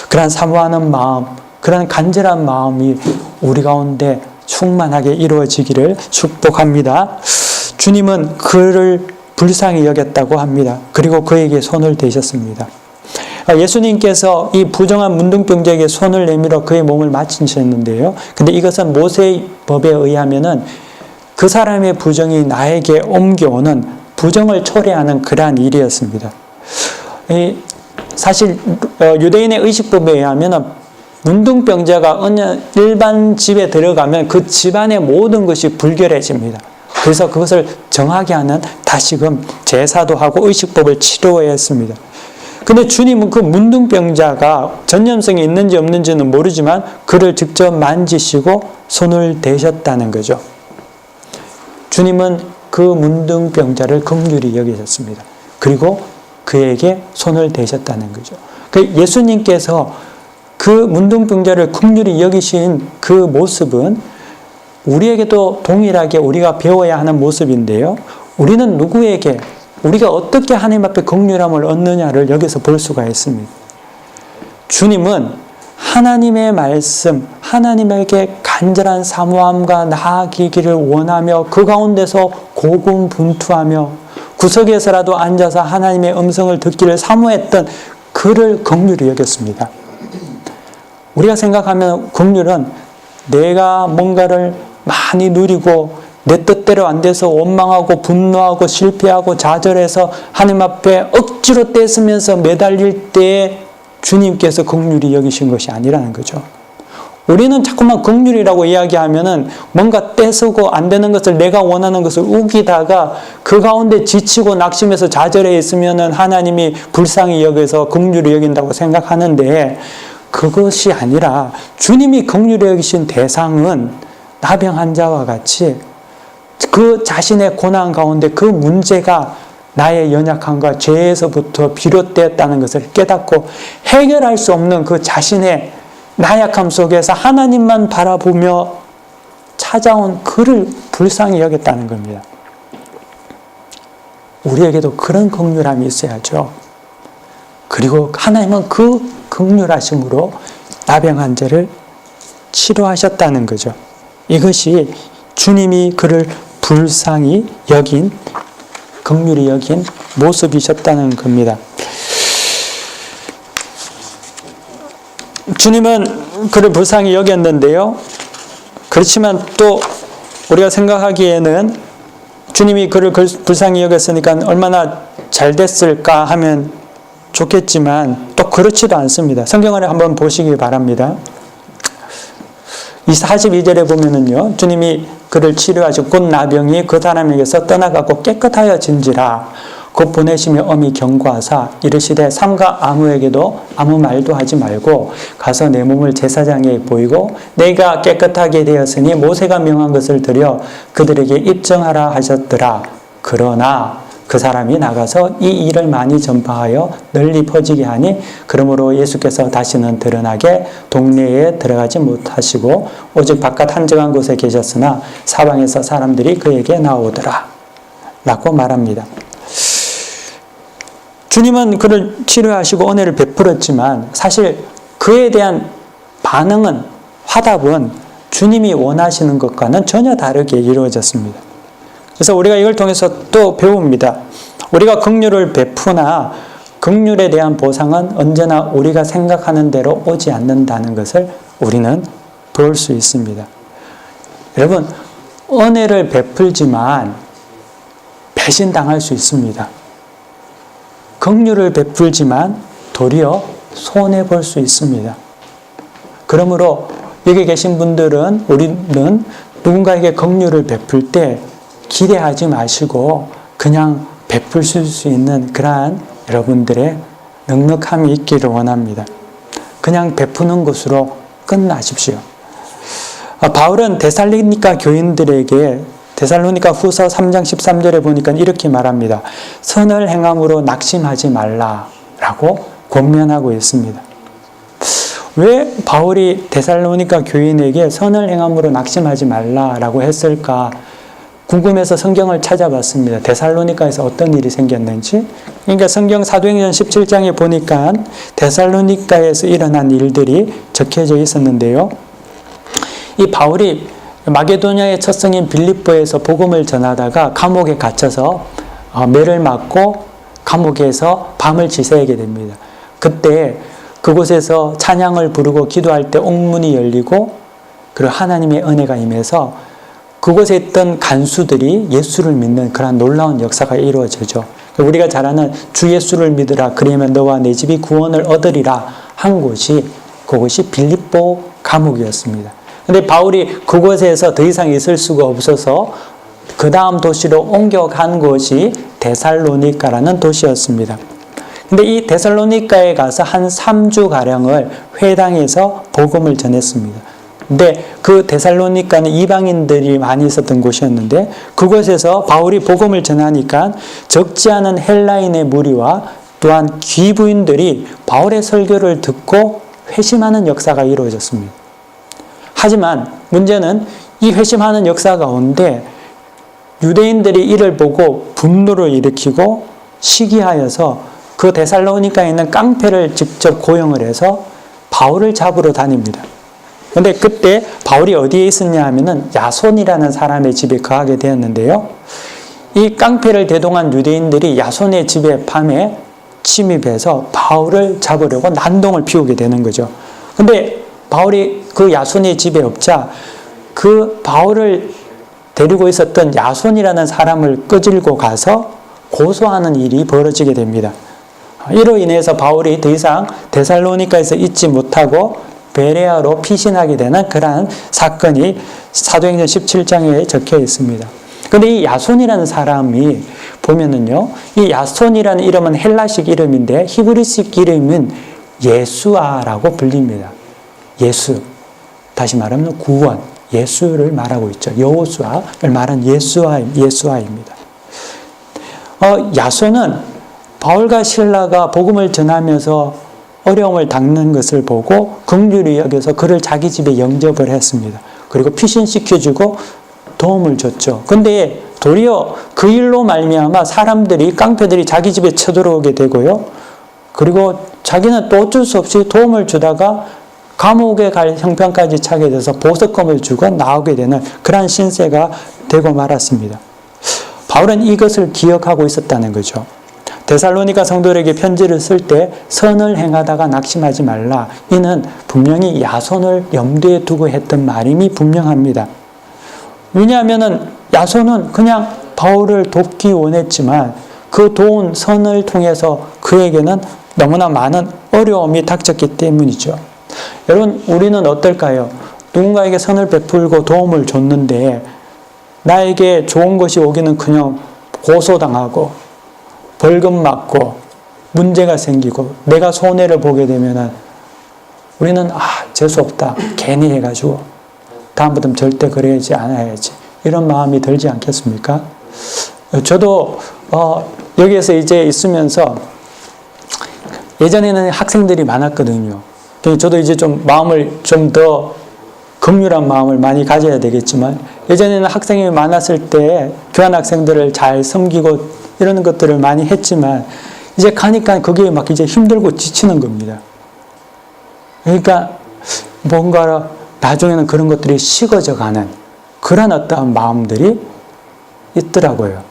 그러한 사모하는 마음, 그러한 간절한 마음이 우리 가운데 충만하게 이루어지기를 축복합니다. 주님은 그를 불쌍히 여겼다고 합니다. 그리고 그에게 손을 대셨습니다. 예수님께서 이 부정한 문둥병자에게 손을 내밀어 그의 몸을 맞추셨는데요. 근데 이것은 모세의 법에 의하면은 그 사람의 부정이 나에게 옮겨오는 부정을 초래하는 그러한 일이었습니다. 사실 유대인의 의식법에 의하면 문둥병자가 어느 일반 집에 들어가면 그 집안의 모든 것이 불결해집니다. 그래서 그것을 정하게 하는 다시금 제사도 하고 의식법을 치료해야 했습니다. 근데 주님은 그 문둥병자가 전염성이 있는지 없는지는 모르지만 그를 직접 만지시고 손을 대셨다는 거죠. 주님은 그 문둥병자를 긍휼히 여기셨습니다. 그리고 그에게 손을 대셨다는 거죠. 예수님께서 그 문둥병자를 긍휼히 여기신 그 모습은 우리에게도 동일하게 우리가 배워야 하는 모습인데요. 우리는 누구에게, 우리가 어떻게 하나님 앞에 긍휼함을 얻느냐를 여기서 볼 수가 있습니다. 주님은 하나님의 말씀, 하나님에게 간절한 사모함과 나아가기를 원하며 그 가운데서 고군분투하며 구석에서라도 앉아서 하나님의 음성을 듣기를 사모했던 그를 긍휼히 여겼습니다. 우리가 생각하면 긍휼은 내가 뭔가를 많이 누리고 내 뜻대로 안 돼서 원망하고 분노하고 실패하고 좌절해서 하나님 앞에 억지로 떼쓰면서 매달릴 때에 주님께서 긍휼히 여기신 것이 아니라는 거죠. 우리는 자꾸만 긍휼이라고 이야기하면은 뭔가 떼쓰고 안 되는 것을 내가 원하는 것을 우기다가 그 가운데 지치고 낙심해서 좌절해 있으면은 하나님이 불쌍히 여겨서 긍휼히 여긴다고 생각하는데 그것이 아니라 주님이 긍휼히 여기신 대상은 나병 환자와 같이 그 자신의 고난 가운데 그 문제가 나의 연약함과 죄에서부터 비롯되었다는 것을 깨닫고 해결할 수 없는 그 자신의 나약함 속에서 하나님만 바라보며 찾아온 그를 불쌍히 여겼다는 겁니다. 우리에게도 그런 긍휼함이 있어야죠. 그리고 하나님은 그 긍휼하심으로 나병 환자를 치료하셨다는 거죠. 이것이 주님이 그를 불쌍히 여긴, 긍휼히 여긴 모습이셨다는 겁니다. 주님은 그를 불쌍히 여겼는데요. 그렇지만 또 우리가 생각하기에는 주님이 그를 불쌍히 여겼으니까 얼마나 잘 됐을까 하면 좋겠지만 또 그렇지도 않습니다. 성경을 한번 보시기 바랍니다. 42절에 보면은요, 주님이 그를 치료하시고 곧 나병이 그 사람에게서 떠나가고 깨끗하여진지라 곧 보내시며 엄히 경고하사 이르시되 삼가 아무에게도 아무 말도 하지 말고 가서 내 몸을 제사장에게 보이고 내가 깨끗하게 되었으니 모세가 명한 것을 드려 그들에게 입증하라 하셨더라. 그러나 그 사람이 나가서 이 일을 많이 전파하여 널리 퍼지게 하니 그러므로 예수께서 다시는 드러나게 동네에 들어가지 못하시고 오직 바깥 한적한 곳에 계셨으나 사방에서 사람들이 그에게 나오더라 라고 말합니다. 주님은 그를 치료하시고 은혜를 베풀었지만 사실 그에 대한 반응은, 화답은 주님이 원하시는 것과는 전혀 다르게 이루어졌습니다. 그래서 우리가 이걸 통해서 또 배웁니다. 우리가 긍휼을 베푸나 긍휼에 대한 보상은 언제나 우리가 생각하는 대로 오지 않는다는 것을 우리는 볼 수 있습니다. 여러분, 은혜를 베풀지만 배신당할 수 있습니다. 긍휼을 베풀지만 도리어 손해볼 수 있습니다. 그러므로 여기 계신 분들은, 우리는 누군가에게 긍휼을 베풀 때 기대하지 마시고 그냥 베풀 수 있는 그러한 여러분들의 넉넉함이 있기를 원합니다. 그냥 베푸는 것으로 끝나십시오. 바울은 데살로니가 교인들에게 데살로니가 후서 3장 13절에 보니까 이렇게 말합니다. 선을 행함으로 낙심하지 말라라고 권면하고 있습니다. 왜 바울이 데살로니가 교인에게 선을 행함으로 낙심하지 말라라고 했을까 궁금해서 성경을 찾아봤습니다. 데살로니가에서 어떤 일이 생겼는지. 그러니까 성경 사도행전 17장에 보니까 데살로니가에서 일어난 일들이 적혀져 있었는데요. 이 바울이 마게도냐의 첫 성인 빌립보에서 복음을 전하다가 감옥에 갇혀서 매를 맞고 감옥에서 밤을 지새게 됩니다. 그때 그곳에서 찬양을 부르고 기도할 때 옥문이 열리고 그리고 하나님의 은혜가 임해서 그곳에 있던 간수들이 예수를 믿는 그런 놀라운 역사가 이루어지죠. 우리가 잘 아는 주 예수를 믿으라 그러면 너와 내 집이 구원을 얻으리라 한 곳이 그것이 빌립보 감옥이었습니다. 근데 바울이 그곳에서 더 이상 있을 수가 없어서 그 다음 도시로 옮겨간 곳이 데살로니가라는 도시였습니다. 근데 이 데살로니가에 가서 한 3주가량을 회당에서 복음을 전했습니다. 근데 그 데살로니가는 이방인들이 많이 있었던 곳이었는데 그곳에서 바울이 복음을 전하니까 적지 않은 헬라인의 무리와 또한 귀부인들이 바울의 설교를 듣고 회심하는 역사가 이루어졌습니다. 하지만 문제는 이 회심하는 역사 가운데 유대인들이 이를 보고 분노를 일으키고 시기하여서 그 데살로니가에 있는 깡패를 직접 고용을 해서 바울을 잡으러 다닙니다. 근데 그때 바울이 어디에 있었냐 하면은 야손이라는 사람의 집에 거하게 되었는데요. 이 깡패를 대동한 유대인들이 야손의 집에 밤에 침입해서 바울을 잡으려고 난동을 피우게 되는 거죠. 근데 바울이 그 야손의 집에 없자 그 바울을 데리고 있었던 야손이라는 사람을 끄질고 가서 고소하는 일이 벌어지게 됩니다. 이로 인해서 바울이 더 이상 데살로니가에서 있지 못하고 베레아로 피신하게 되는 그러한 사건이 사도행전 17장에 적혀 있습니다. 근데 이 야손이라는 사람이 보면은요, 이 야손이라는 이름은 헬라식 이름인데 히브리식 이름은 예수아라고 불립니다. 예수. 다시 말하면 구원. 예수를 말하고 있죠. 여호수아를 말한 예수아입니다. 야손은 바울과 실라가 복음을 전하면서 어려움을 당는 것을 보고 긍휼히 여겨서 그를 자기 집에 영접을 했습니다. 그리고 피신시켜주고 도움을 줬죠. 근데 도리어 그 일로 말미암아 사람들이 깡패들이 자기 집에 쳐들어오게 되고요. 그리고 자기는 또 어쩔 수 없이 도움을 주다가 감옥에 갈 형편까지 차게 돼서 보석금을 주고 나오게 되는 그러한 신세가 되고 말았습니다. 바울은 이것을 기억하고 있었다는 거죠. 데살로니가 성도들에게 편지를 쓸 때 선을 행하다가 낙심하지 말라. 이는 분명히 야손을 염두에 두고 했던 말임이 분명합니다. 왜냐하면 야손은 그냥 바울을 돕기 원했지만 그 도운 선을 통해서 그에게는 너무나 많은 어려움이 닥쳤기 때문이죠. 여러분, 우리는 어떨까요? 누군가에게 선을 베풀고 도움을 줬는데 나에게 좋은 것이 오기는 그냥 고소당하고 벌금 맞고 문제가 생기고 내가 손해를 보게 되면은 우리는 재수없다. 괜히 해가지고 다음부터는 절대 그러지 않아야지. 이런 마음이 들지 않겠습니까? 저도 여기에서 이제 있으면서 예전에는 학생들이 많았거든요. 저도 이제 좀 마음을 좀 더 긍휼한 마음을 많이 가져야 되겠지만 예전에는 학생이 많았을 때 교환학생들을 잘 섬기고 이런 것들을 많이 했지만 이제 가니까 그게 막 이제 힘들고 지치는 겁니다. 그러니까 뭔가 나중에는 그런 것들이 식어져 가는 그런 어떠한 마음들이 있더라고요.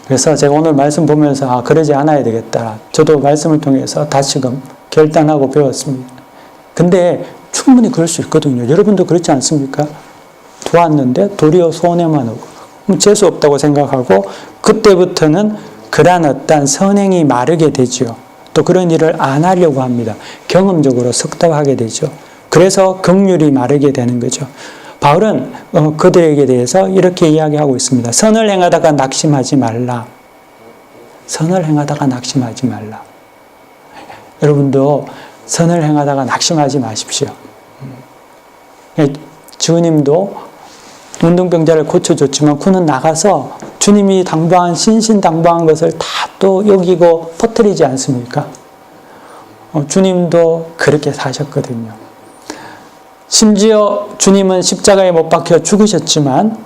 그래서 제가 오늘 말씀 보면서 그러지 않아야 되겠다. 저도 말씀을 통해서 다시금 결단하고 배웠습니다. 근데 충분히 그럴 수 있거든요. 여러분도 그렇지 않습니까? 도왔는데 도리어 손해만 오고 재수 없다고 생각하고 그때부터는 그러한 어떤 선행이 마르게 되죠. 또 그런 일을 안 하려고 합니다. 경험적으로 습득하게 되죠. 그래서 긍휼이 마르게 되는 거죠. 바울은 그들에게 대해서 이렇게 이야기하고 있습니다. 선을 행하다가 낙심하지 말라. 선을 행하다가 낙심하지 말라. 여러분도 선을 행하다가 낙심하지 마십시오. 주님도 운동병자를 고쳐줬지만 그는 나가서 주님이 당부한 신신당부한 것을 다 또 여기고 퍼뜨리지 않습니까? 주님도 그렇게 사셨거든요. 심지어 주님은 십자가에 못 박혀 죽으셨지만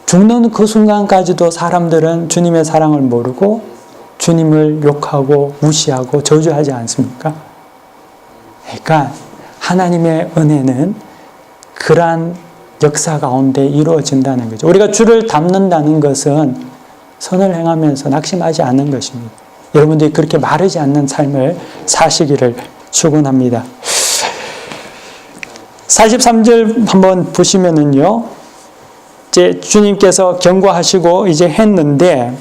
죽는 그 순간까지도 사람들은 주님의 사랑을 모르고 주님을 욕하고 무시하고 저주하지 않습니까? 그러니까 하나님의 은혜는 그러한 역사 가운데 이루어진다는 거죠. 우리가 주를 닮는다는 것은 선을 행하면서 낙심하지 않는 것입니다. 여러분들이 그렇게 마르지 않는 삶을 사시기를 축원합니다. 43절 한번 보시면은요, 이제 주님께서 경고하시고 이제 했는데,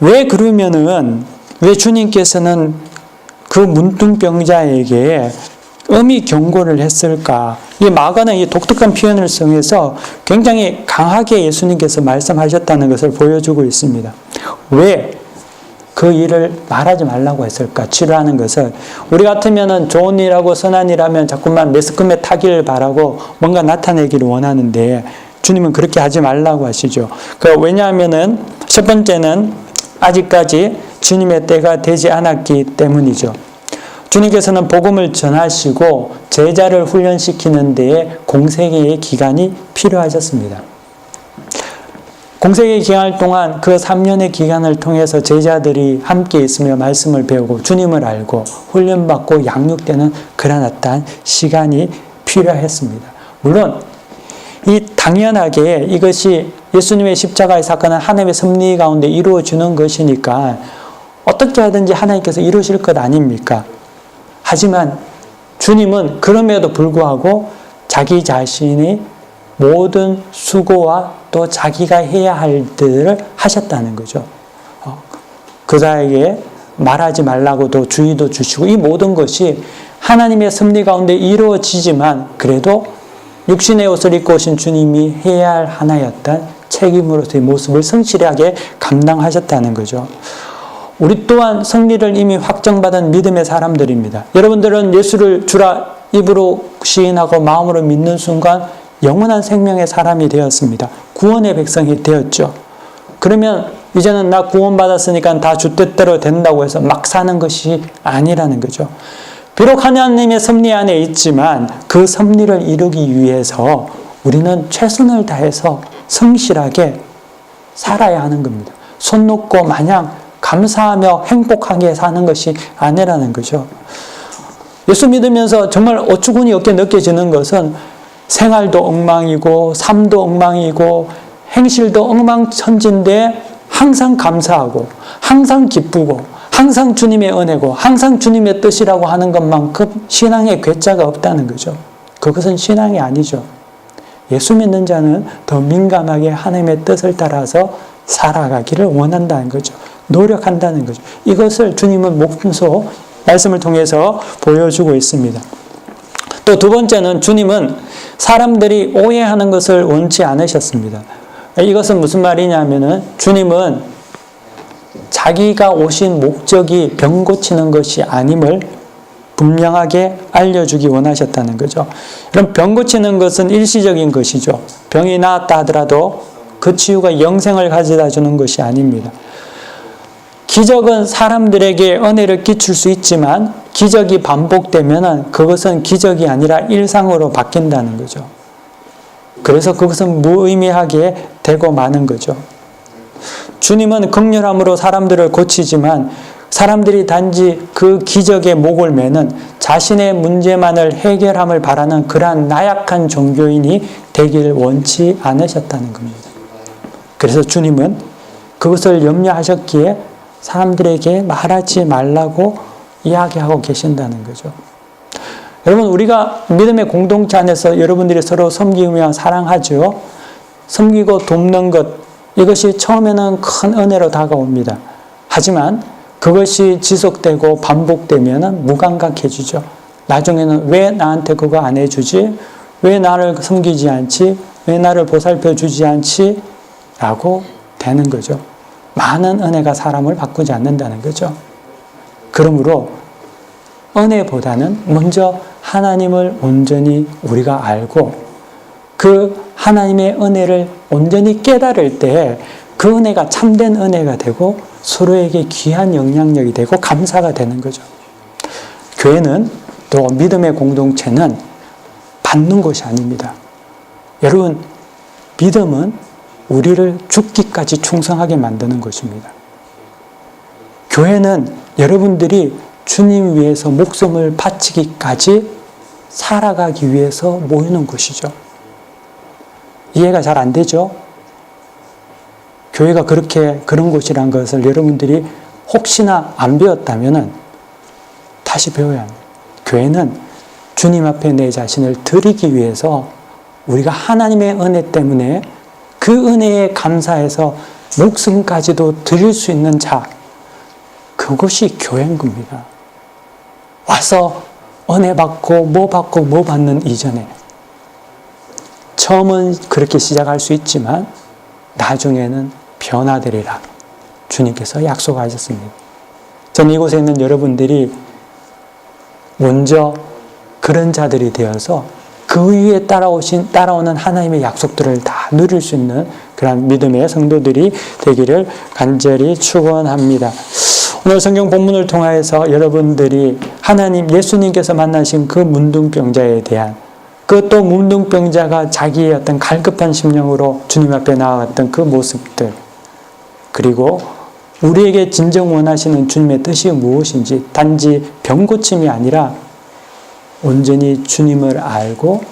왜 주님께서는 그 문둥병자에게 엄히 경고를 했을까? 이 마가는 이 독특한 표현을 통해서 굉장히 강하게 예수님께서 말씀하셨다는 것을 보여주고 있습니다. 왜 그 일을 말하지 말라고 했을까? 치료하는 것을. 우리 같으면은 좋은 일하고 선한 일하면 자꾸만 매스컴에 타기를 바라고 뭔가 나타내기를 원하는데, 주님은 그렇게 하지 말라고 하시죠. 왜냐하면은 첫 번째는 아직까지 주님의 때가 되지 않았기 때문이죠. 주님께서는 복음을 전하시고 제자를 훈련시키는 데에 공생애의 기간이 필요하셨습니다. 공생의 기간 동안 그 3년의 기간을 통해서 제자들이 함께 있으며 말씀을 배우고 주님을 알고 훈련받고 양육되는 그런 어떠한 시간이 필요했습니다. 물론 이 당연하게 이것이 예수님의 십자가의 사건은 하나님의 섭리 가운데 이루어지는 것이니까 어떻게 하든지 하나님께서 이루실 것 아닙니까? 하지만 주님은 그럼에도 불구하고 자기 자신이 모든 수고와 또 자기가 해야 할 일들을 하셨다는 거죠. 그자에게 말하지 말라고도 주의도 주시고, 이 모든 것이 하나님의 섭리 가운데 이루어지지만 그래도 육신의 옷을 입고 오신 주님이 해야 할 하나였던 책임으로서의 모습을 성실하게 감당하셨다는 거죠. 우리 또한 승리를 이미 확정받은 믿음의 사람들입니다. 여러분들은 예수를 주라 입으로 시인하고 마음으로 믿는 순간 영원한 생명의 사람이 되었습니다. 구원의 백성이 되었죠. 그러면 이제는 나 구원받았으니까 다 주 뜻대로 된다고 해서 막 사는 것이 아니라는 거죠. 비록 하나님의 섭리 안에 있지만 그 섭리를 이루기 위해서 우리는 최선을 다해서 성실하게 살아야 하는 겁니다. 손 놓고 마냥 감사하며 행복하게 사는 것이 아니라는 거죠. 예수 믿으면서 정말 어처구니 없게 느껴지는 것은 생활도 엉망이고 삶도 엉망이고 행실도 엉망천진데 항상 감사하고 항상 기쁘고 항상 주님의 은혜고 항상 주님의 뜻이라고 하는 것만큼 신앙의 괴짜가 없다는 거죠. 그것은 신앙이 아니죠. 예수 믿는 자는 더 민감하게 하나님의 뜻을 따라서 살아가기를 원한다는 거죠. 노력한다는 거죠. 이것을 주님은 목표 말씀을 통해서 보여주고 있습니다. 또 두 번째는 주님은 사람들이 오해하는 것을 원치 않으셨습니다. 이것은 무슨 말이냐면은 주님은 자기가 오신 목적이 병 고치는 것이 아님을 분명하게 알려주기 원하셨다는 거죠. 그럼 병 고치는 것은 일시적인 것이죠. 병이 나았다 하더라도 그 치유가 영생을 가져다 주는 것이 아닙니다. 기적은 사람들에게 은혜를 끼칠 수 있지만 기적이 반복되면 그것은 기적이 아니라 일상으로 바뀐다는 거죠. 그래서 그것은 무의미하게 되고 마는 거죠. 주님은 긍휼함으로 사람들을 고치지만 사람들이 단지 그 기적에 목을 매는 자신의 문제만을 해결함을 바라는 그러한 나약한 종교인이 되기를 원치 않으셨다는 겁니다. 그래서 주님은 그것을 염려하셨기에 사람들에게 말하지 말라고 이야기하고 계신다는 거죠. 여러분, 우리가 믿음의 공동체 안에서 여러분들이 서로 섬기며 사랑하죠. 섬기고 돕는 것, 이것이 처음에는 큰 은혜로 다가옵니다. 하지만 그것이 지속되고 반복되면 무감각해지죠. 나중에는 왜 나한테 그거 안 해주지? 왜 나를 섬기지 않지? 왜 나를 보살펴 주지 않지? 라고 되는 거죠. 많은 은혜가 사람을 바꾸지 않는다는 거죠. 그러므로 은혜보다는 먼저 하나님을 온전히 우리가 알고 그 하나님의 은혜를 온전히 깨달을 때 그 은혜가 참된 은혜가 되고 서로에게 귀한 영향력이 되고 감사가 되는 거죠. 교회는 또 믿음의 공동체는 받는 것이 아닙니다. 여러분, 믿음은 우리를 죽기까지 충성하게 만드는 것입니다. 교회는 여러분들이 주님 위해서 목숨을 바치기까지 살아가기 위해서 모이는 곳이죠. 이해가 잘 안 되죠? 교회가 그런 곳이란 것을 여러분들이 혹시나 안 배웠다면 다시 배워야 합니다. 교회는 주님 앞에 내 자신을 드리기 위해서 우리가 하나님의 은혜 때문에 그 은혜에 감사해서 목숨까지도 드릴 수 있는 자, 그것이 교회인 겁니다. 와서 은혜 받고 뭐 받는 이전에 처음은 그렇게 시작할 수 있지만 나중에는 변화되리라 주님께서 약속하셨습니다. 저는 이곳에 있는 여러분들이 먼저 그런 자들이 되어서 그 위에 따라오는 하나님의 약속들을 다 누릴 수 있는 그런 믿음의 성도들이 되기를 간절히 축원합니다. 오늘 성경 본문을 통하여서 여러분들이 하나님 예수님께서 만나신 그 문둥병자에 대한 또 문둥병자가 자기의 어떤 갈급한 심령으로 주님 앞에 나아갔던 그 모습들, 그리고 우리에게 진정 원하시는 주님의 뜻이 무엇인지 단지 병고침이 아니라 온전히 주님을 알고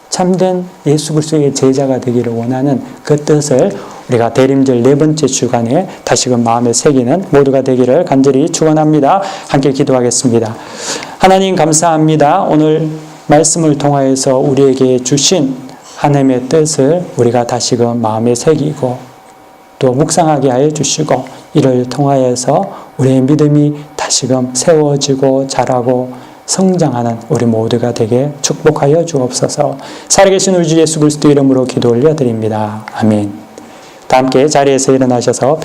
참된 예수 그리스도의 제자가 되기를 원하는 그 뜻을 우리가 대림절 4번째 주간에 다시금 마음에 새기는 모두가 되기를 간절히 축원합니다. 함께 기도하겠습니다. 하나님 감사합니다. 오늘 말씀을 통하여서 우리에게 주신 하나님의 뜻을 우리가 다시금 마음에 새기고 또 묵상하게 하여 주시고 이를 통하여서 우리의 믿음이 다시금 세워지고 자라고 성장하는 우리 모두가 되게 축복하여 주옵소서. 살아계신 우리 주 예수 그리스도 이름으로 기도 올려드립니다. 아멘. 다 함께 자리에서 일어나셔서